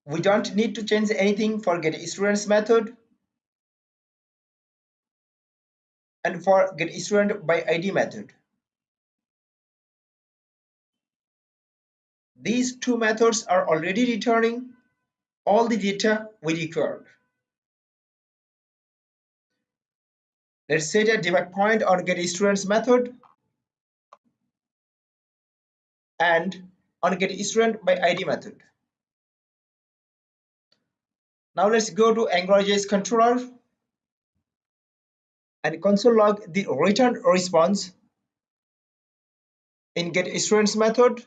We don't need to change anything for getStudents method and for getStudentById method. These two methods are already returning all the data we required. Let's set a debug point on getStudents method and on getStudentById method. Now let's go to AngularJS controller and console log the return response in getStudents method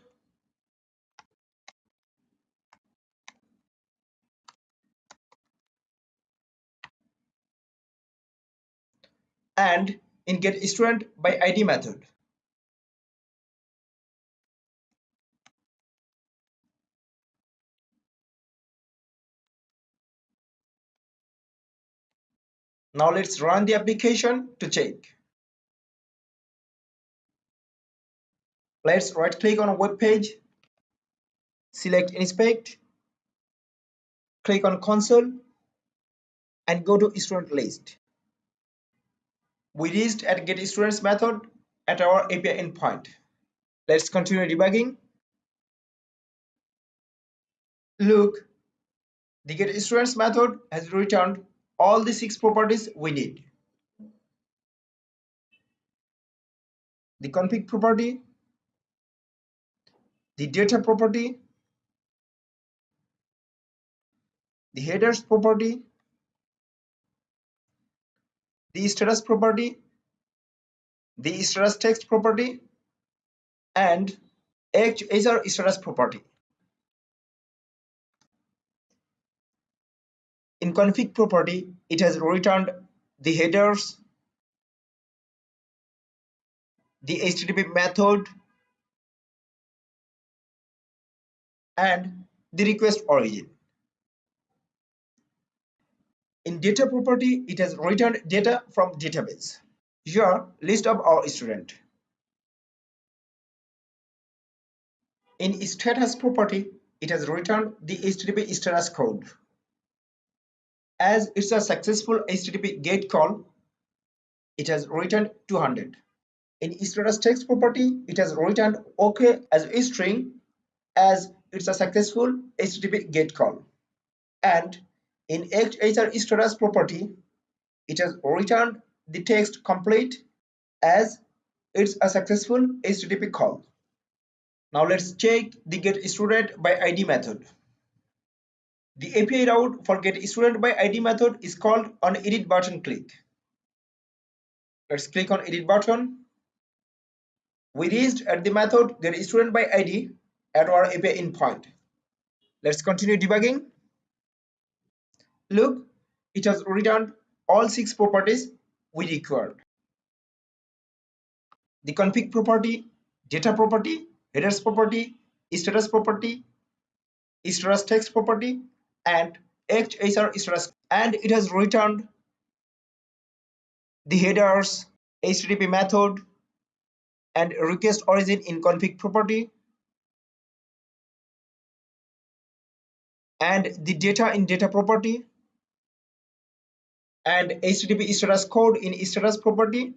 and in getStudentById method. Now let's run the application to check. Let's right click on a web page, select inspect, click on console and go to student list. We reached at getStudents method at our API endpoint. Let's continue debugging. Look, the getStudents method has returned all the 6 properties we need. The config property, the data property, the headers property, the status property, the status text property, and HR status property. In config property, it has returned the headers, the HTTP method, and the request origin. In data property, it has returned data from database. Here, list of our student. In status property, it has returned the HTTP status code. As it's a successful HTTP GET call, it has returned 200. In status text property, it has returned OK as a string, as it's a successful HTTP GET call. And in HR status property, it has returned the text complete, as it's a successful HTTP call. Now let's check the getStudentById method. The API route for getStudentById method is called on edit button click. Let's click on edit button. We reached at the method getStudentById at our API endpoint. Let's continue debugging. Look, it has returned all 6 properties we required. The config property, data property, headers property, status property, status text property, and HR status, and it has returned the headers, HTTP method, and request origin in config property, and the data in data property, and HTTP status code in status property,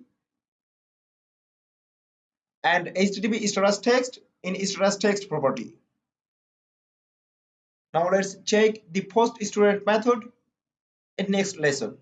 and HTTP status text in status text property. Now let's check the post student method in next lesson.